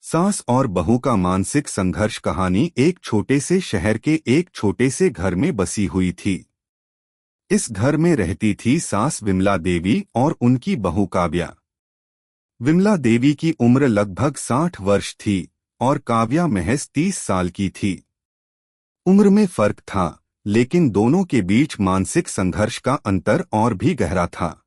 सास और बहू का मानसिक संघर्ष कहानी एक छोटे से शहर के एक छोटे से घर में बसी हुई थी। इस घर में रहती थी सास विमला देवी और उनकी बहू काव्या। विमला देवी की उम्र लगभग 60 वर्ष थी और काव्या महज 30 साल की थी। उम्र में फर्क था, लेकिन दोनों के बीच मानसिक संघर्ष का अंतर और भी गहरा था।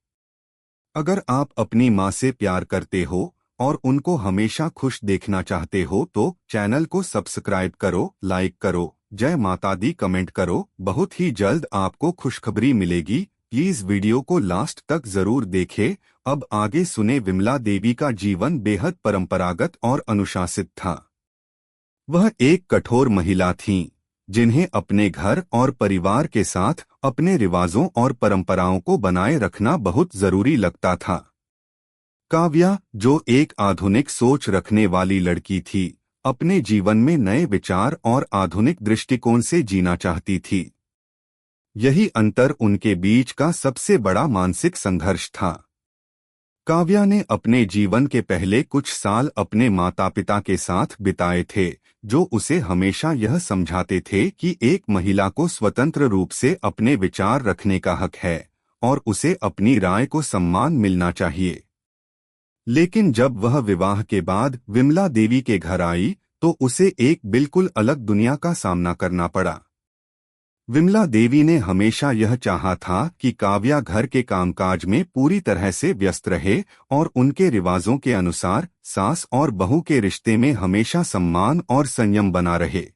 अगर आप अपनी माँ से प्यार करते हो और उनको हमेशा खुश देखना चाहते हो तो चैनल को सब्सक्राइब करो, लाइक करो, जय माता दी कमेंट करो। बहुत ही जल्द आपको खुशखबरी मिलेगी। प्लीज वीडियो को लास्ट तक जरूर देखें। अब आगे सुने। विमला देवी का जीवन बेहद परंपरागत और अनुशासित था। वह एक कठोर महिला थीं, जिन्हें अपने घर और परिवार के साथ अपने रिवाजों और परंपराओं को बनाए रखना बहुत जरूरी लगता था। काव्या, जो एक आधुनिक सोच रखने वाली लड़की थी, अपने जीवन में नए विचार और आधुनिक दृष्टिकोण से जीना चाहती थी। यही अंतर उनके बीच का सबसे बड़ा मानसिक संघर्ष था। काव्या ने अपने जीवन के पहले कुछ साल अपने माता-पिता के साथ बिताए थे, जो उसे हमेशा यह समझाते थे कि एक महिला को स्वतंत्र रूप से अपने विचार रखने का हक है और उसे अपनी राय को सम्मान मिलना चाहिए। लेकिन जब वह विवाह के बाद विमला देवी के घर आई तो उसे एक बिल्कुल अलग दुनिया का सामना करना पड़ा। विमला देवी ने हमेशा यह चाहा था कि काव्या घर के कामकाज में पूरी तरह से व्यस्त रहे और उनके रिवाजों के अनुसार सास और बहू के रिश्ते में हमेशा सम्मान और संयम बना रहे।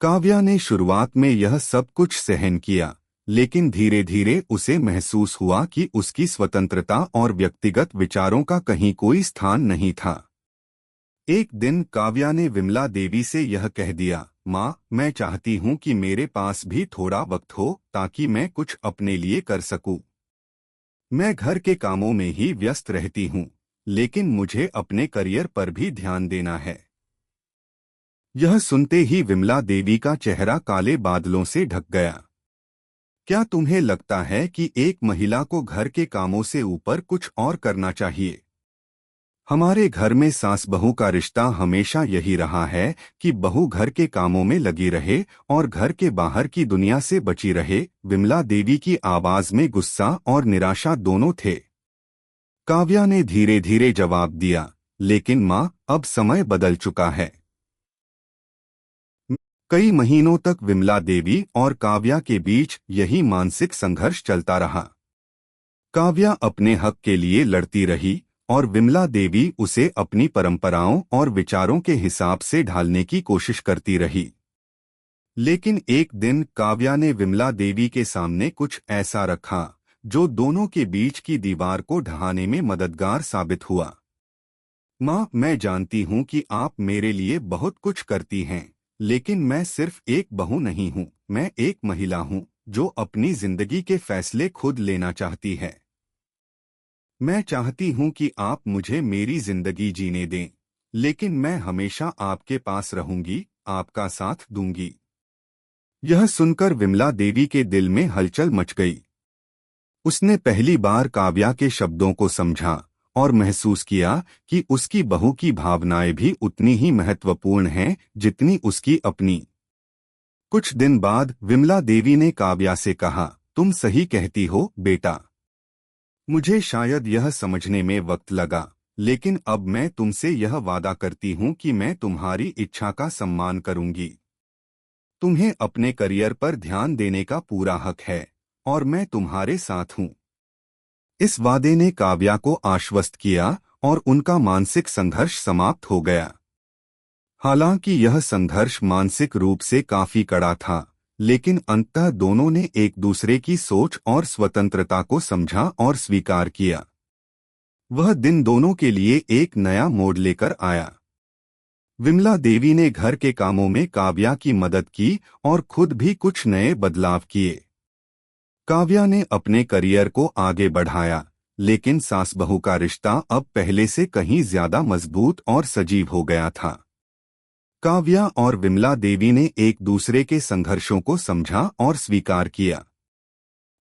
काव्या ने शुरुआत में यह सब कुछ सहन किया, लेकिन धीरे धीरे उसे महसूस हुआ कि उसकी स्वतंत्रता और व्यक्तिगत विचारों का कहीं कोई स्थान नहीं था। एक दिन काव्या ने विमला देवी से यह कह दिया, माँ, मैं चाहती हूँ कि मेरे पास भी थोड़ा वक्त हो ताकि मैं कुछ अपने लिए कर सकूं। मैं घर के कामों में ही व्यस्त रहती हूँ, लेकिन मुझे अपने करियर पर भी ध्यान देना है। यह सुनते ही विमला देवी का चेहरा काले बादलों से ढक गया। क्या तुम्हें लगता है कि एक महिला को घर के कामों से ऊपर कुछ और करना चाहिए? हमारे घर में सास बहू का रिश्ता हमेशा यही रहा है कि बहू घर के कामों में लगी रहे और घर के बाहर की दुनिया से बची रहे। विमला देवी की आवाज में गुस्सा और निराशा दोनों थे। काव्या ने धीरे धीरे जवाब दिया, लेकिन माँ, अब समय बदल चुका है। कई महीनों तक विमला देवी और काव्या के बीच यही मानसिक संघर्ष चलता रहा। काव्या अपने हक के लिए लड़ती रही और विमला देवी उसे अपनी परंपराओं और विचारों के हिसाब से ढालने की कोशिश करती रही। लेकिन एक दिन काव्या ने विमला देवी के सामने कुछ ऐसा रखा जो दोनों के बीच की दीवार को ढहाने में मददगार साबित हुआ। माँ, मैं जानती हूँ कि आप मेरे लिए बहुत कुछ करती हैं, लेकिन मैं सिर्फ एक बहू नहीं हूँ। मैं एक महिला हूँ जो अपनी जिंदगी के फैसले खुद लेना चाहती है। मैं चाहती हूँ कि आप मुझे मेरी जिंदगी जीने दें, लेकिन मैं हमेशा आपके पास रहूंगी, आपका साथ दूंगी। यह सुनकर विमला देवी के दिल में हलचल मच गई। उसने पहली बार काव्या के शब्दों को समझा और महसूस किया कि उसकी बहू की भावनाएं भी उतनी ही महत्वपूर्ण हैं जितनी उसकी अपनी। कुछ दिन बाद विमला देवी ने काव्या से कहा, तुम सही कहती हो बेटा। मुझे शायद यह समझने में वक्त लगा, लेकिन अब मैं तुमसे यह वादा करती हूँ कि मैं तुम्हारी इच्छा का सम्मान करूंगी। तुम्हें अपने करियर पर ध्यान देने का पूरा हक है और मैं तुम्हारे साथ हूँ। इस वादे ने काव्या को आश्वस्त किया और उनका मानसिक संघर्ष समाप्त हो गया। हालांकि यह संघर्ष मानसिक रूप से काफी कड़ा था, लेकिन अंततः दोनों ने एक दूसरे की सोच और स्वतंत्रता को समझा और स्वीकार किया। वह दिन दोनों के लिए एक नया मोड़ लेकर आया। विमला देवी ने घर के कामों में काव्या की मदद की और खुद भी कुछ नए बदलाव किए। काव्या ने अपने करियर को आगे बढ़ाया, लेकिन सास बहू का रिश्ता अब पहले से कहीं ज्यादा मजबूत और सजीव हो गया था। काव्या और विमला देवी ने एक दूसरे के संघर्षों को समझा और स्वीकार किया।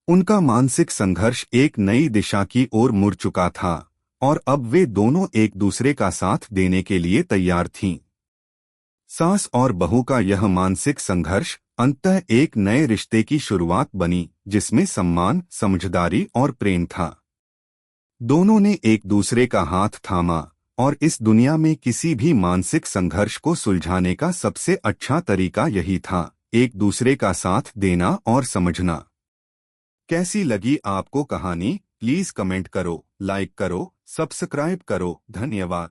उनका मानसिक संघर्ष एक नई दिशा की ओर मुड़ चुका था और अब वे दोनों एक दूसरे का साथ देने के लिए तैयार थीं। सास और बहू का यह मानसिक संघर्ष अंततः एक नए रिश्ते की शुरुआत बनी, जिसमें सम्मान, समझदारी और प्रेम था। दोनों ने एक दूसरे का हाथ थामा और इस दुनिया में किसी भी मानसिक संघर्ष को सुलझाने का सबसे अच्छा तरीका यही था, एक दूसरे का साथ देना और समझना। कैसी लगी आपको कहानी? प्लीज कमेंट करो, लाइक करो, सब्सक्राइब करो। धन्यवाद।